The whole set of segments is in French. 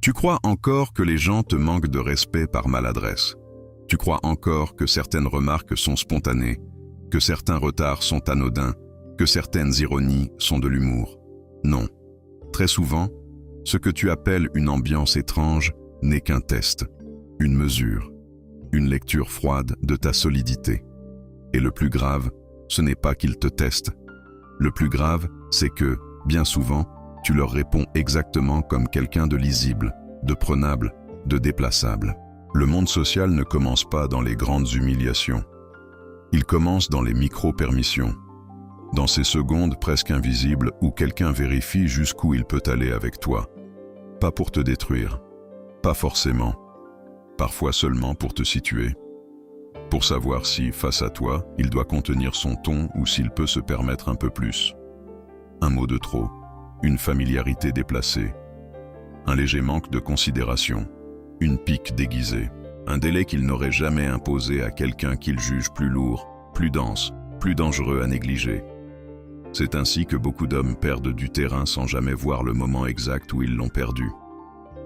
Tu crois encore que les gens te manquent de respect par maladresse. Tu crois encore que certaines remarques sont spontanées, que certains retards sont anodins, que certaines ironies sont de l'humour. Non. Très souvent, ce que tu appelles une ambiance étrange n'est qu'un test, une mesure, une lecture froide de ta solidité. Et le plus grave, ce n'est pas qu'ils te testent. Le plus grave, c'est que, bien souvent, tu leur réponds exactement comme quelqu'un de lisible, de prenable, de déplaçable. Le monde social ne commence pas dans les grandes humiliations. Il commence dans les micro-permissions, dans ces secondes presque invisibles où quelqu'un vérifie jusqu'où il peut aller avec toi. Pas pour te détruire, pas forcément, parfois seulement pour te situer. Pour savoir si, face à toi, il doit contenir son ton ou s'il peut se permettre un peu plus. Un mot de trop, une familiarité déplacée, un léger manque de considération, une pique déguisée, un délai qu'il n'aurait jamais imposé à quelqu'un qu'il juge plus lourd, plus dense, plus dangereux à négliger. C'est ainsi que beaucoup d'hommes perdent du terrain sans jamais voir le moment exact où ils l'ont perdu.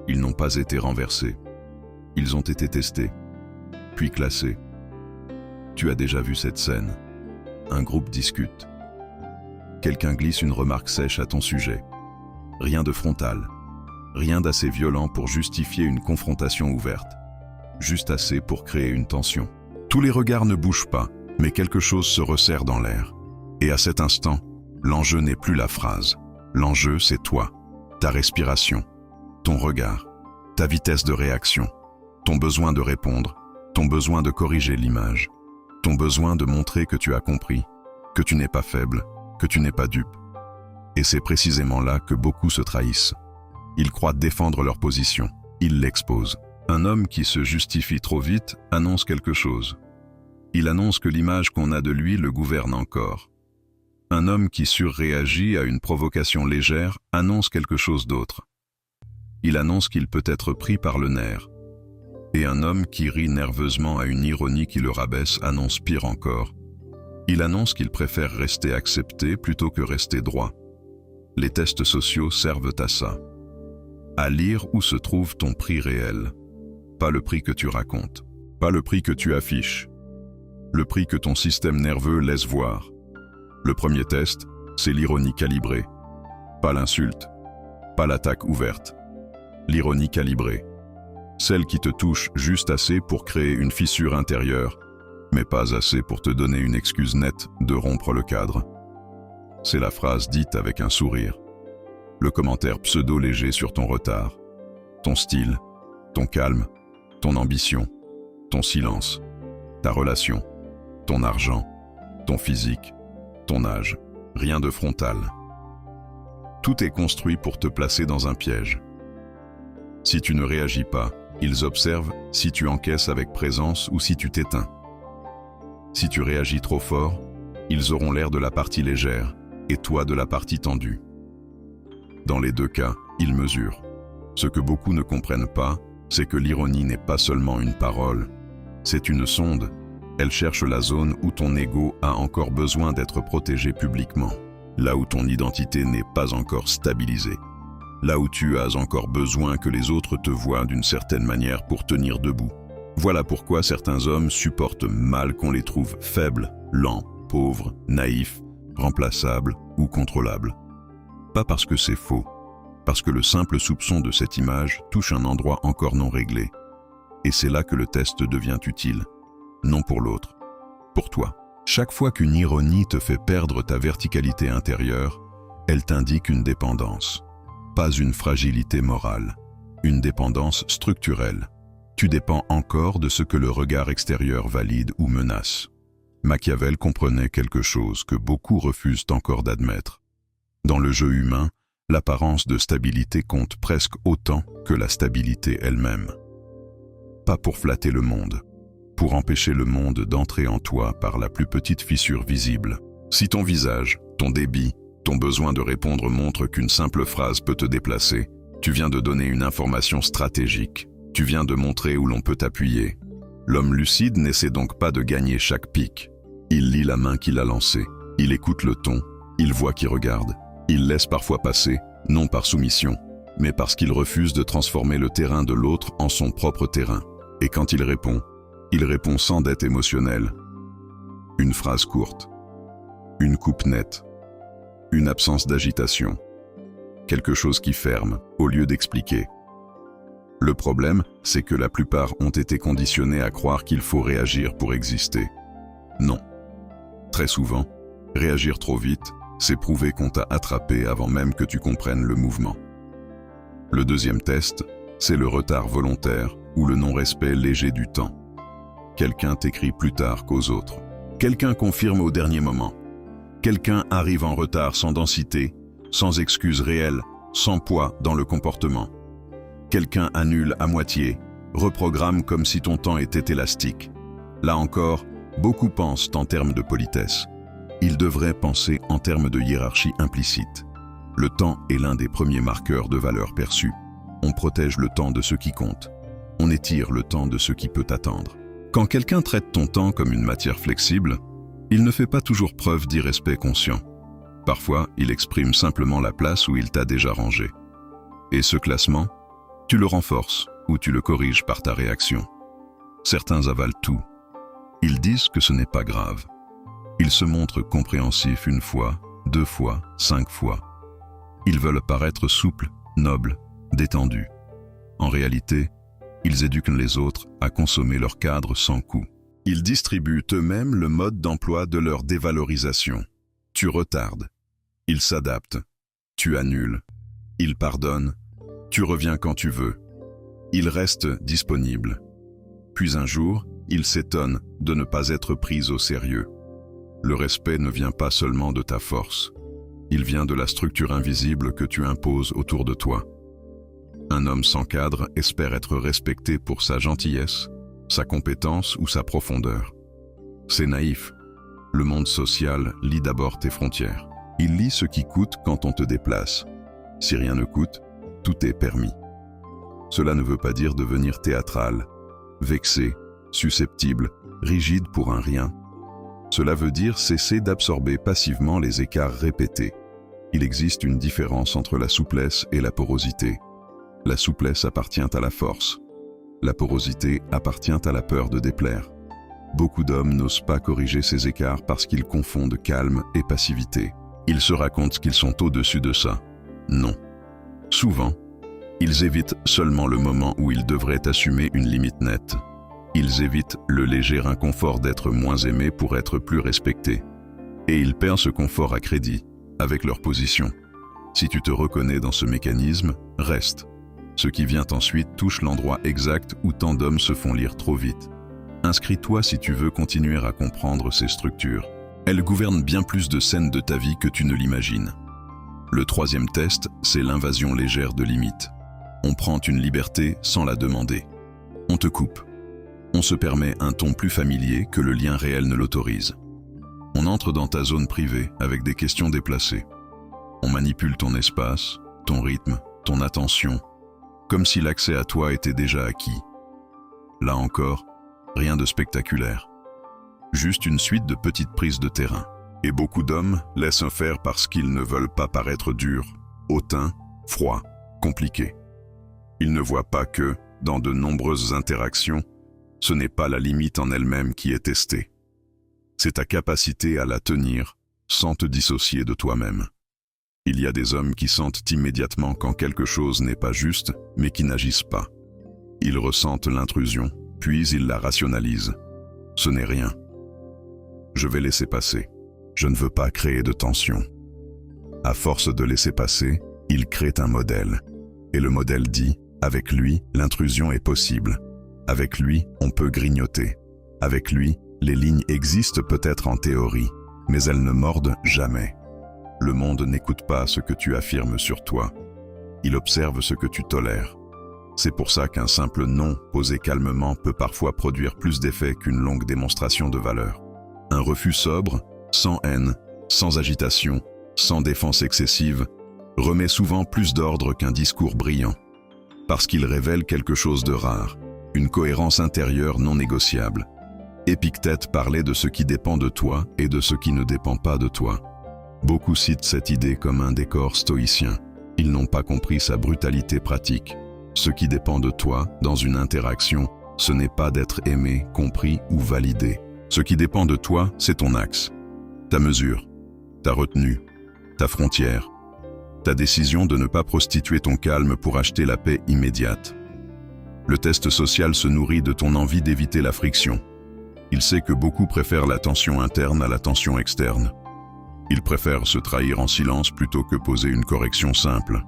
Ils n'ont pas été renversés. Ils ont été testés, puis classés. Tu as déjà vu cette scène. Un groupe discute. Quelqu'un glisse une remarque sèche à ton sujet. Rien de frontal. Rien d'assez violent pour justifier une confrontation ouverte. Juste assez pour créer une tension. Tous les regards ne bougent pas, mais quelque chose se resserre dans l'air. Et à cet instant, l'enjeu n'est plus la phrase. L'enjeu, c'est toi, ta respiration, ton regard, ta vitesse de réaction, ton besoin de répondre, ton besoin de corriger l'image, ton besoin de montrer que tu as compris, que tu n'es pas faible, que tu n'es pas dupe. Et c'est précisément là que beaucoup se trahissent. Ils croient défendre leur position, ils l'exposent. Un homme qui se justifie trop vite annonce quelque chose. Il annonce que l'image qu'on a de lui le gouverne encore. Un homme qui surréagit à une provocation légère annonce quelque chose d'autre. Il annonce qu'il peut être pris par le nerf. Et un homme qui rit nerveusement à une ironie qui le rabaisse annonce pire encore. Il annonce qu'il préfère rester accepté plutôt que rester droit. Les tests sociaux servent à ça. À lire où se trouve ton prix réel. Pas le prix que tu racontes, pas le prix que tu affiches. Le prix que ton système nerveux laisse voir. Le premier test, c'est l'ironie calibrée. Pas l'insulte, pas l'attaque ouverte. L'ironie calibrée. Celle qui te touche juste assez pour créer une fissure intérieure, mais pas assez pour te donner une excuse nette de rompre le cadre. C'est la phrase dite avec un sourire. Le commentaire pseudo-léger sur ton retard, ton style, ton calme, ton ambition, ton silence, ta relation, ton argent, ton physique, ton âge. Rien de frontal. Tout est construit pour te placer dans un piège. Si tu ne réagis pas, ils observent si tu encaisses avec présence ou si tu t'éteins. Si tu réagis trop fort, ils auront l'air de la partie légère et toi de la partie tendue. Dans les deux cas, ils mesurent. Ce que beaucoup ne comprennent pas, c'est que l'ironie n'est pas seulement une parole, c'est une sonde. Elle cherche la zone où ton ego a encore besoin d'être protégé publiquement, là où ton identité n'est pas encore stabilisée, là où tu as encore besoin que les autres te voient d'une certaine manière pour tenir debout. Voilà pourquoi certains hommes supportent mal qu'on les trouve faibles, lents, pauvres, naïfs, remplaçables ou contrôlables. Pas parce que c'est faux, parce que le simple soupçon de cette image touche un endroit encore non réglé. Et c'est là que le test devient utile. Non pour l'autre, pour toi. Chaque fois qu'une ironie te fait perdre ta verticalité intérieure, elle t'indique une dépendance. Pas une fragilité morale, une dépendance structurelle. Tu dépends encore de ce que le regard extérieur valide ou menace. Machiavel comprenait quelque chose que beaucoup refusent encore d'admettre. Dans le jeu humain, l'apparence de stabilité compte presque autant que la stabilité elle-même. Pas pour flatter le monde, pour empêcher le monde d'entrer en toi par la plus petite fissure visible. Si ton visage, ton débit, ton besoin de répondre montrent qu'une simple phrase peut te déplacer, tu viens de donner une information stratégique. Tu viens de montrer où l'on peut appuyer. L'homme lucide n'essaie donc pas de gagner chaque pique. Il lit la main qu'il a lancée. Il écoute le ton. Il voit qui regarde. Il laisse parfois passer, non par soumission, mais parce qu'il refuse de transformer le terrain de l'autre en son propre terrain. Et quand il répond sans dette émotionnelle. Une phrase courte, une coupe nette, une absence d'agitation, quelque chose qui ferme au lieu d'expliquer. Le problème, c'est que la plupart ont été conditionnés à croire qu'il faut réagir pour exister. Non. Très souvent, réagir trop vite, c'est prouver qu'on t'a attrapé avant même que tu comprennes le mouvement. Le deuxième test, c'est le retard volontaire ou le non-respect léger du temps. Quelqu'un t'écrit plus tard qu'aux autres. Quelqu'un confirme au dernier moment. Quelqu'un arrive en retard sans densité, sans excuse réelle, sans poids dans le comportement. Quelqu'un annule à moitié, reprogramme comme si ton temps était élastique. Là encore, beaucoup pensent en termes de politesse. Ils devraient penser en termes de hiérarchie implicite. Le temps est l'un des premiers marqueurs de valeur perçue. On protège le temps de ce qui compte. On étire le temps de ce qui peut attendre. Quand quelqu'un traite ton temps comme une matière flexible, il ne fait pas toujours preuve d'irrespect conscient. Parfois, il exprime simplement la place où il t'a déjà rangé. Et ce classement, tu le renforces ou tu le corriges par ta réaction. Certains avalent tout. Ils disent que ce n'est pas grave. Ils se montrent compréhensifs une fois, 2 fois, 5 fois. Ils veulent paraître souples, nobles, détendus. En réalité, ils éduquent les autres à consommer leur cadre sans coût. Ils distribuent eux-mêmes le mode d'emploi de leur dévalorisation. Tu retardes. Ils s'adaptent. Tu annules. Ils pardonnent. Tu reviens quand tu veux. Ils restent disponibles. Puis un jour, ils s'étonnent de ne pas être pris au sérieux. Le respect ne vient pas seulement de ta force. Il vient de la structure invisible que tu imposes autour de toi. Un homme sans cadre espère être respecté pour sa gentillesse, sa compétence ou sa profondeur. C'est naïf. Le monde social lit d'abord tes frontières. Il lit ce qui coûte quand on te déplace. Si rien ne coûte, tout est permis. Cela ne veut pas dire devenir théâtral, vexé, susceptible, rigide pour un rien. Cela veut dire cesser d'absorber passivement les écarts répétés. Il existe une différence entre la souplesse et la porosité. La souplesse appartient à la force. La porosité appartient à la peur de déplaire. Beaucoup d'hommes n'osent pas corriger ces écarts parce qu'ils confondent calme et passivité. Ils se racontent qu'ils sont au-dessus de ça. Non. Souvent, ils évitent seulement le moment où ils devraient assumer une limite nette. Ils évitent le léger inconfort d'être moins aimés pour être plus respectés. Et ils perdent ce confort à crédit, avec leur position. Si tu te reconnais dans ce mécanisme, reste. Ce qui vient ensuite touche l'endroit exact où tant d'hommes se font lire trop vite. Inscris-toi si tu veux continuer à comprendre ces structures. Elles gouvernent bien plus de scènes de ta vie que tu ne l'imagines. Le troisième test, c'est l'invasion légère de limites. On prend une liberté sans la demander. On te coupe. On se permet un ton plus familier que le lien réel ne l'autorise. On entre dans ta zone privée avec des questions déplacées. On manipule ton espace, ton rythme, ton attention, comme si l'accès à toi était déjà acquis. Là encore, rien de spectaculaire. Juste une suite de petites prises de terrain. Et beaucoup d'hommes laissent faire parce qu'ils ne veulent pas paraître durs, hautains, froids, compliqués. Ils ne voient pas que, dans de nombreuses interactions, ce n'est pas la limite en elle-même qui est testée. C'est ta capacité à la tenir sans te dissocier de toi-même. Il y a des hommes qui sentent immédiatement quand quelque chose n'est pas juste, mais qui n'agissent pas. Ils ressentent l'intrusion, puis ils la rationalisent. Ce n'est rien. Je vais laisser passer. Je ne veux pas créer de tension. À force de laisser passer, il crée un modèle. Et le modèle dit, avec lui, l'intrusion est possible. Avec lui, on peut grignoter. Avec lui, les lignes existent peut-être en théorie, mais elles ne mordent jamais. Le monde n'écoute pas ce que tu affirmes sur toi. Il observe ce que tu tolères. C'est pour ça qu'un simple non posé calmement peut parfois produire plus d'effet qu'une longue démonstration de valeur. Un refus sobre, sans haine, sans agitation, sans défense excessive, remet souvent plus d'ordre qu'un discours brillant. Parce qu'il révèle quelque chose de rare, une cohérence intérieure non négociable. Épictète parlait de ce qui dépend de toi et de ce qui ne dépend pas de toi. Beaucoup citent cette idée comme un décor stoïcien. Ils n'ont pas compris sa brutalité pratique. Ce qui dépend de toi, dans une interaction, ce n'est pas d'être aimé, compris ou validé. Ce qui dépend de toi, c'est ton axe, ta mesure, ta retenue, ta frontière, ta décision de ne pas prostituer ton calme pour acheter la paix immédiate. Le test social se nourrit de ton envie d'éviter la friction. Il sait que beaucoup préfèrent la tension interne à la tension externe. Ils préfèrent se trahir en silence plutôt que poser une correction simple.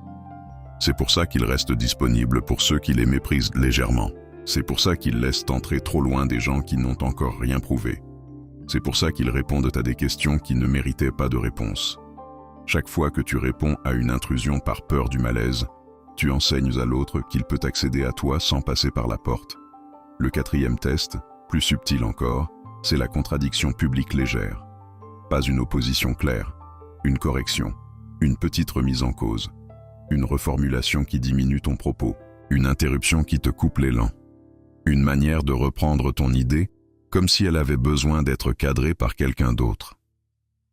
C'est pour ça qu'ils restent disponibles pour ceux qui les méprisent légèrement. C'est pour ça qu'ils laissent entrer trop loin des gens qui n'ont encore rien prouvé. C'est pour ça qu'ils répondent à des questions qui ne méritaient pas de réponse. Chaque fois que tu réponds à une intrusion par peur du malaise, tu enseignes à l'autre qu'il peut accéder à toi sans passer par la porte. Le quatrième test, plus subtil encore, c'est la contradiction publique légère. Pas une opposition claire, une correction, une petite remise en cause, une reformulation qui diminue ton propos, une interruption qui te coupe l'élan. Une manière de reprendre ton idée comme si elle avait besoin d'être cadrée par quelqu'un d'autre.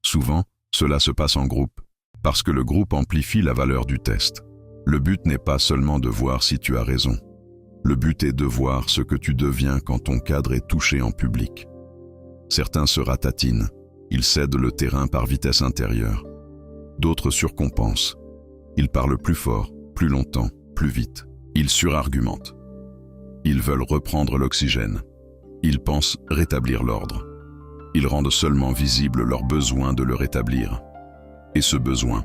Souvent, cela se passe en groupe, parce que le groupe amplifie la valeur du test. Le but n'est pas seulement de voir si tu as raison. Le but est de voir ce que tu deviens quand ton cadre est touché en public. Certains se ratatinent, ils cèdent le terrain par vitesse intérieure. D'autres surcompensent. Ils parlent plus fort, plus longtemps, plus vite. Ils surargumentent. Ils veulent reprendre l'oxygène. Ils pensent rétablir l'ordre. Ils rendent seulement visible leur besoin de le rétablir. Et ce besoin,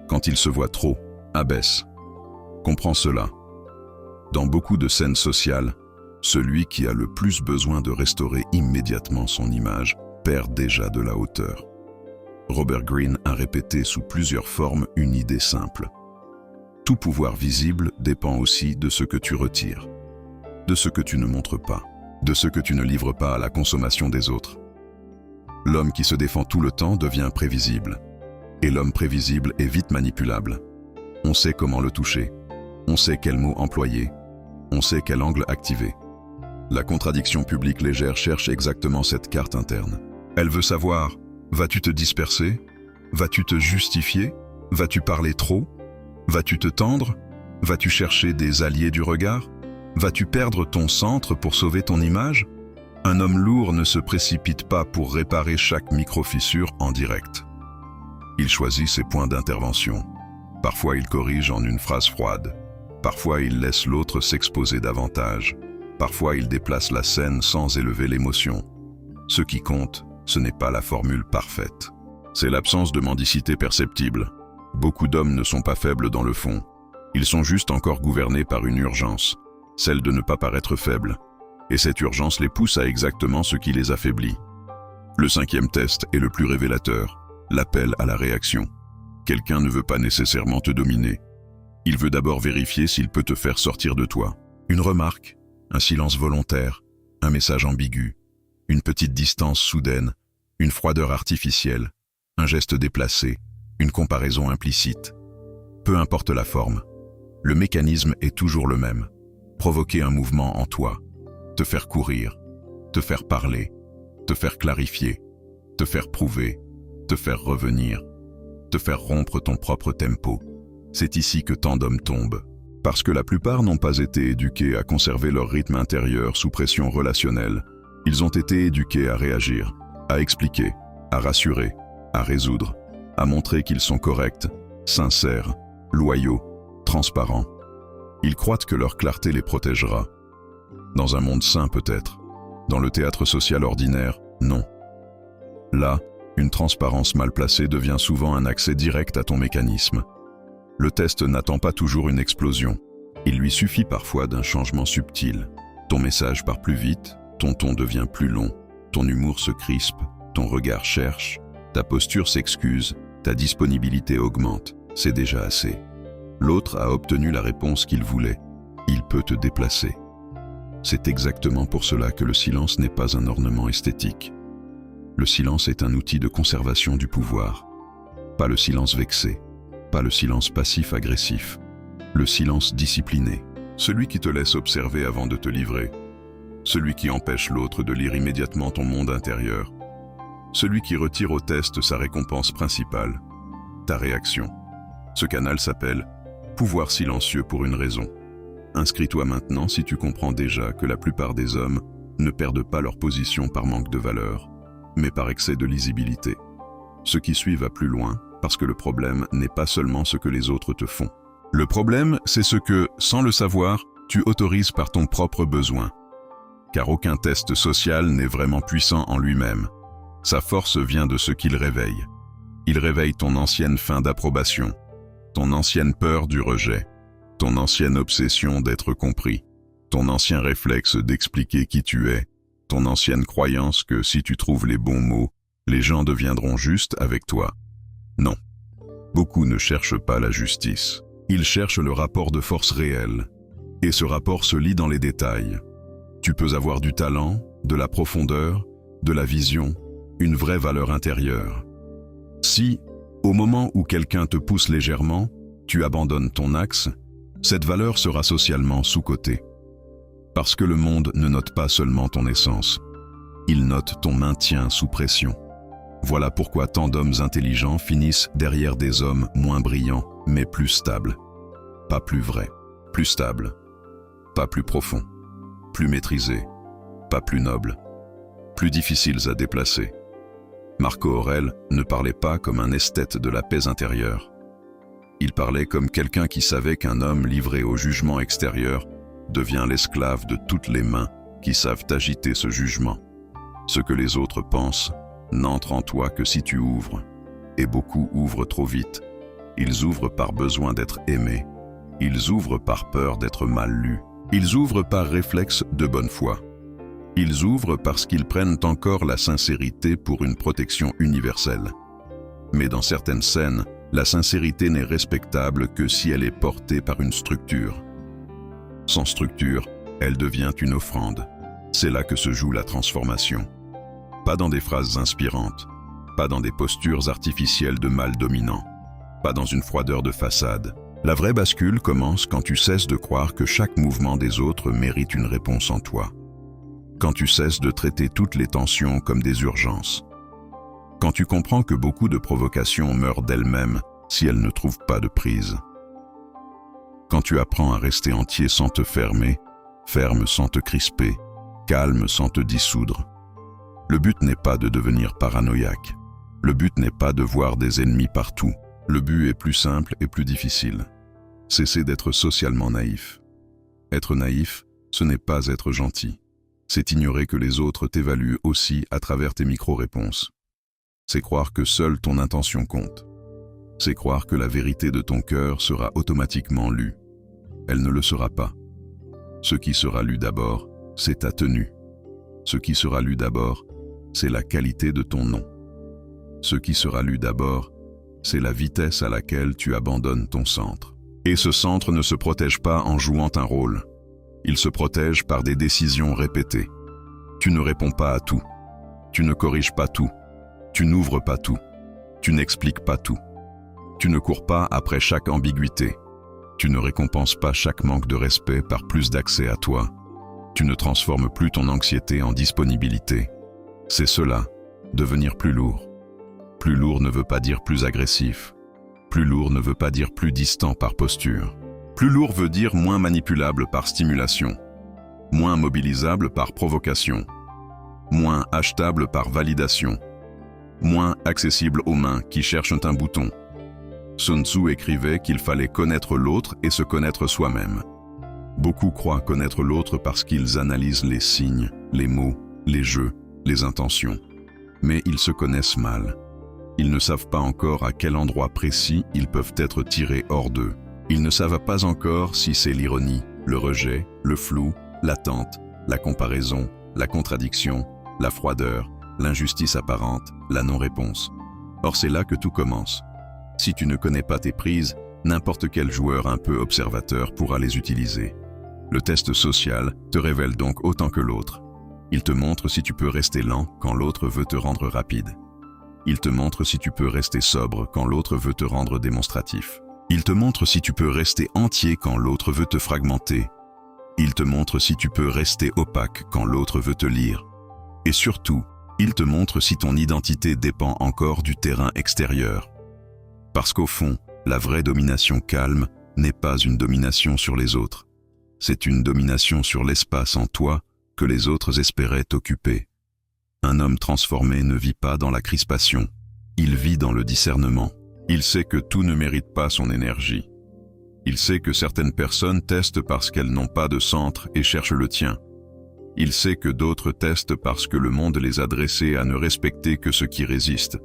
quand il se voit trop, abaisse. Comprends cela. Dans beaucoup de scènes sociales, celui qui a le plus besoin de restaurer immédiatement son image perd déjà de la hauteur. Robert Greene a répété sous plusieurs formes une idée simple. Tout pouvoir visible dépend aussi de ce que tu retires, de ce que tu ne montres pas, de ce que tu ne livres pas à la consommation des autres. L'homme qui se défend tout le temps devient prévisible, et l'homme prévisible est vite manipulable. On sait comment le toucher, on sait quels mots employer, on sait quel angle activer. La contradiction publique légère cherche exactement cette carte interne. Elle veut savoir, vas-tu te disperser? Vas-tu te justifier? Vas-tu parler trop? Vas-tu te tendre? Vas-tu chercher des alliés du regard? Vas-tu perdre ton centre pour sauver ton image? Un homme lourd ne se précipite pas pour réparer chaque micro-fissure en direct. Il choisit ses points d'intervention. Parfois il corrige en une phrase froide. Parfois il laisse l'autre s'exposer davantage. Parfois il déplace la scène sans élever l'émotion. Ce qui compte, ce n'est pas la formule parfaite. C'est l'absence de mendicité perceptible. Beaucoup d'hommes ne sont pas faibles dans le fond. Ils sont juste encore gouvernés par une urgence, celle de ne pas paraître faibles. Et cette urgence les pousse à exactement ce qui les affaiblit. Le cinquième test est le plus révélateur, l'appel à la réaction. Quelqu'un ne veut pas nécessairement te dominer. Il veut d'abord vérifier s'il peut te faire sortir de toi. Une remarque, un silence volontaire, un message ambigu, une petite distance soudaine, une froideur artificielle, un geste déplacé, une comparaison implicite. Peu importe la forme, le mécanisme est toujours le même. Provoquer un mouvement en toi, te faire courir, te faire parler, te faire clarifier, te faire prouver, te faire revenir, te faire rompre ton propre tempo. C'est ici que tant d'hommes tombent, parce que la plupart n'ont pas été éduqués à conserver leur rythme intérieur sous pression relationnelle. Ils ont été éduqués à réagir, à expliquer, à rassurer, à résoudre, à montrer qu'ils sont corrects, sincères, loyaux, transparents. Ils croient que leur clarté les protégera. Dans un monde sain peut-être, dans le théâtre social ordinaire, non. Là, une transparence mal placée devient souvent un accès direct à ton mécanisme. Le test n'attend pas toujours une explosion. Il lui suffit parfois d'un changement subtil. Ton message part plus vite, ton ton devient plus long, ton humour se crispe, ton regard cherche, ta posture s'excuse, ta disponibilité augmente. C'est déjà assez. L'autre a obtenu la réponse qu'il voulait. Il peut te déplacer. C'est exactement pour cela que le silence n'est pas un ornement esthétique. Le silence est un outil de conservation du pouvoir. Pas le silence vexé, pas le silence passif-agressif. Le silence discipliné, celui qui te laisse observer avant de te livrer. Celui qui empêche l'autre de lire immédiatement ton monde intérieur. Celui qui retire au test sa récompense principale, ta réaction. Ce canal s'appelle Pouvoir silencieux pour une raison. Inscris-toi maintenant si tu comprends déjà que la plupart des hommes ne perdent pas leur position par manque de valeur, mais par excès de lisibilité. Ce qui suit va plus loin, parce que le problème n'est pas seulement ce que les autres te font. Le problème, c'est ce que, sans le savoir, tu autorises par ton propre besoin. Car aucun test social n'est vraiment puissant en lui-même. Sa force vient de ce qu'il réveille. Il réveille ton ancienne faim d'approbation, ton ancienne peur du rejet, ton ancienne obsession d'être compris, ton ancien réflexe d'expliquer qui tu es, ton ancienne croyance que si tu trouves les bons mots, les gens deviendront justes avec toi. Non. Beaucoup ne cherchent pas la justice. Ils cherchent le rapport de force réel. Et ce rapport se lit dans les détails. Tu peux avoir du talent, de la profondeur, de la vision, une vraie valeur intérieure. Si, au moment où quelqu'un te pousse légèrement, tu abandonnes ton axe, cette valeur sera socialement sous-cotée. Parce que le monde ne note pas seulement ton essence, il note ton maintien sous pression. Voilà pourquoi tant d'hommes intelligents finissent derrière des hommes moins brillants, mais plus stables. Pas plus vrais, plus stables. Pas plus profonds, plus maîtrisés, pas plus nobles, plus difficiles à déplacer. Marco Aurèle ne parlait pas comme un esthète de la paix intérieure. Il parlait comme quelqu'un qui savait qu'un homme livré au jugement extérieur devient l'esclave de toutes les mains qui savent agiter ce jugement. Ce que les autres pensent n'entre en toi que si tu ouvres. Et beaucoup ouvrent trop vite. Ils ouvrent par besoin d'être aimés. Ils ouvrent par peur d'être mal lus. Ils ouvrent par réflexe de bonne foi. Ils ouvrent parce qu'ils prennent encore la sincérité pour une protection universelle. Mais dans certaines scènes, la sincérité n'est respectable que si elle est portée par une structure. Sans structure, elle devient une offrande. C'est là que se joue la transformation. Pas dans des phrases inspirantes, pas dans des postures artificielles de mâle dominant, pas dans une froideur de façade. La vraie bascule commence quand tu cesses de croire que chaque mouvement des autres mérite une réponse en toi. Quand tu cesses de traiter toutes les tensions comme des urgences. Quand tu comprends que beaucoup de provocations meurent d'elles-mêmes si elles ne trouvent pas de prise. Quand tu apprends à rester entier sans te fermer, ferme sans te crisper, calme sans te dissoudre. Le but n'est pas de devenir paranoïaque. Le but n'est pas de voir des ennemis partout. Le but est plus simple et plus difficile. Cesser d'être socialement naïf. Être naïf, ce n'est pas être gentil. C'est ignorer que les autres t'évaluent aussi à travers tes micro-réponses. C'est croire que seule ton intention compte. C'est croire que la vérité de ton cœur sera automatiquement lue. Elle ne le sera pas. Ce qui sera lu d'abord, c'est ta tenue. Ce qui sera lu d'abord, c'est la qualité de ton nom. Ce qui sera lu d'abord, c'est la vitesse à laquelle tu abandonnes ton centre. Et ce centre ne se protège pas en jouant un rôle. Il se protège par des décisions répétées. Tu ne réponds pas à tout. Tu ne corriges pas tout. Tu n'ouvres pas tout. Tu n'expliques pas tout. Tu ne cours pas après chaque ambiguïté. Tu ne récompenses pas chaque manque de respect par plus d'accès à toi. Tu ne transformes plus ton anxiété en disponibilité. C'est cela, devenir plus lourd. Plus lourd ne veut pas dire plus agressif. Plus lourd ne veut pas dire plus distant par posture. Plus lourd veut dire moins manipulable par stimulation. Moins mobilisable par provocation. Moins achetable par validation. Moins accessible aux mains qui cherchent un bouton. Sun Tzu écrivait qu'il fallait connaître l'autre et se connaître soi-même. Beaucoup croient connaître l'autre parce qu'ils analysent les signes, les mots, les jeux, les intentions. Mais ils se connaissent mal. Ils ne savent pas encore à quel endroit précis ils peuvent être tirés hors d'eux. Ils ne savent pas encore si c'est l'ironie, le rejet, le flou, l'attente, la comparaison, la contradiction, la froideur, l'injustice apparente, la non-réponse. Or c'est là que tout commence. Si tu ne connais pas tes prises, n'importe quel joueur un peu observateur pourra les utiliser. Le test social te révèle donc autant que l'autre. Il te montre si tu peux rester lent quand l'autre veut te rendre rapide. Il te montre si tu peux rester sobre quand l'autre veut te rendre démonstratif. Il te montre si tu peux rester entier quand l'autre veut te fragmenter. Il te montre si tu peux rester opaque quand l'autre veut te lire. Et surtout, il te montre si ton identité dépend encore du terrain extérieur. Parce qu'au fond, la vraie domination calme n'est pas une domination sur les autres. C'est une domination sur l'espace en toi que les autres espéraient t'occuper. Un homme transformé ne vit pas dans la crispation. Il vit dans le discernement. Il sait que tout ne mérite pas son énergie. Il sait que certaines personnes testent parce qu'elles n'ont pas de centre et cherchent le tien. Il sait que d'autres testent parce que le monde les a dressés à ne respecter que ce qui résiste.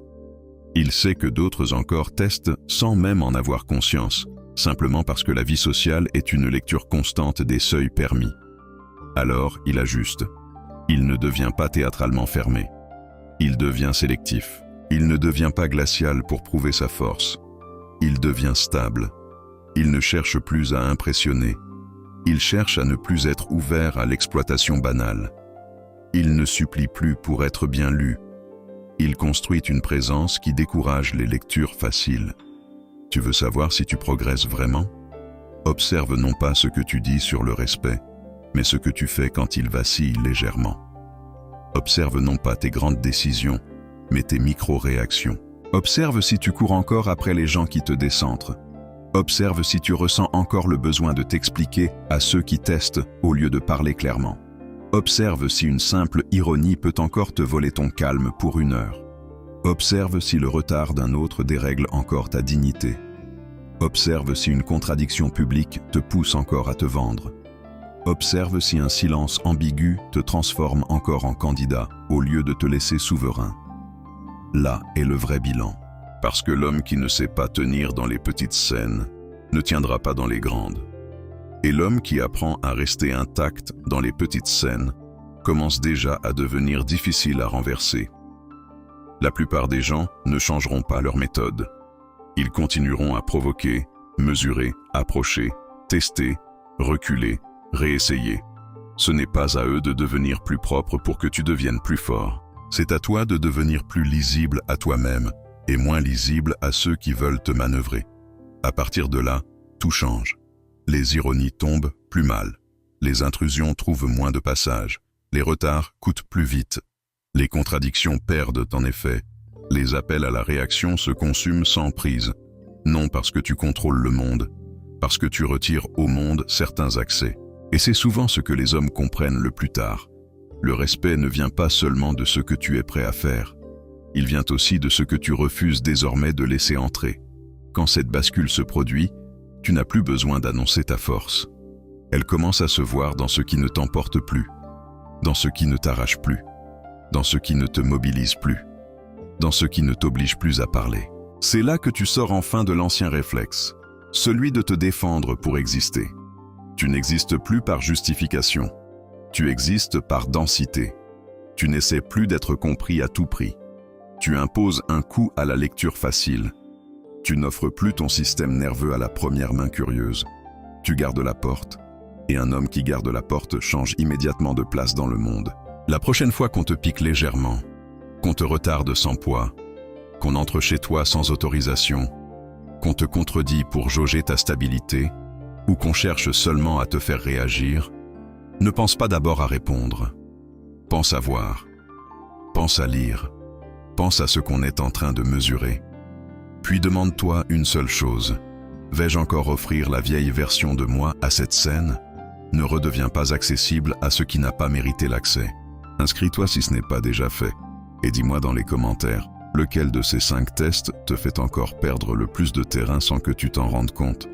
Il sait que d'autres encore testent sans même en avoir conscience, simplement parce que la vie sociale est une lecture constante des seuils permis. Alors, il ajuste. Il ne devient pas théâtralement fermé. Il devient sélectif. Il ne devient pas glacial pour prouver sa force. Il devient stable. Il ne cherche plus à impressionner. Il cherche à ne plus être ouvert à l'exploitation banale. Il ne supplie plus pour être bien lu. Il construit une présence qui décourage les lectures faciles. Tu veux savoir si tu progresses vraiment? Observe non pas ce que tu dis sur le respect, mais ce que tu fais quand il vacille légèrement. Observe non pas tes grandes décisions, mais tes micro-réactions. Observe si tu cours encore après les gens qui te décentrent. Observe si tu ressens encore le besoin de t'expliquer à ceux qui testent au lieu de parler clairement. Observe si une simple ironie peut encore te voler ton calme pour 1 heure. Observe si le retard d'un autre dérègle encore ta dignité. Observe si une contradiction publique te pousse encore à te vendre. Observe si un silence ambigu te transforme encore en candidat au lieu de te laisser souverain. Là est le vrai bilan. Parce que l'homme qui ne sait pas tenir dans les petites scènes ne tiendra pas dans les grandes. Et l'homme qui apprend à rester intact dans les petites scènes commence déjà à devenir difficile à renverser. La plupart des gens ne changeront pas leur méthode. Ils continueront à provoquer, mesurer, approcher, tester, reculer, réessayer. Ce n'est pas à eux de devenir plus propres pour que tu deviennes plus fort. C'est à toi de devenir plus lisible à toi-même et moins lisible à ceux qui veulent te manœuvrer. À partir de là, tout change. Les ironies tombent plus mal. Les intrusions trouvent moins de passage. Les retards coûtent plus vite. Les contradictions perdent en effet. Les appels à la réaction se consument sans prise. Non parce que tu contrôles le monde, parce que tu retires au monde certains accès. Et c'est souvent ce que les hommes comprennent le plus tard. Le respect ne vient pas seulement de ce que tu es prêt à faire. Il vient aussi de ce que tu refuses désormais de laisser entrer. Quand cette bascule se produit, tu n'as plus besoin d'annoncer ta force. Elle commence à se voir dans ce qui ne t'emporte plus, dans ce qui ne t'arrache plus, dans ce qui ne te mobilise plus, dans ce qui ne t'oblige plus à parler. C'est là que tu sors enfin de l'ancien réflexe, celui de te défendre pour exister. Tu n'existes plus par justification, tu existes par densité. Tu n'essaies plus d'être compris à tout prix. Tu imposes un coup à la lecture facile. Tu n'offres plus ton système nerveux à la première main curieuse. Tu gardes la porte, et un homme qui garde la porte change immédiatement de place dans le monde. La prochaine fois qu'on te pique légèrement, qu'on te retarde sans poids, qu'on entre chez toi sans autorisation, qu'on te contredit pour jauger ta stabilité, ou qu'on cherche seulement à te faire réagir, ne pense pas d'abord à répondre. Pense à voir. Pense à lire. Pense à ce qu'on est en train de mesurer. Puis demande-toi une seule chose. Vais-je encore offrir la vieille version de moi à cette scène? Ne redeviens pas accessible à ce qui n'a pas mérité l'accès. Inscris-toi si ce n'est pas déjà fait. Et dis-moi dans les commentaires, lequel de ces 5 tests te fait encore perdre le plus de terrain sans que tu t'en rendes compte?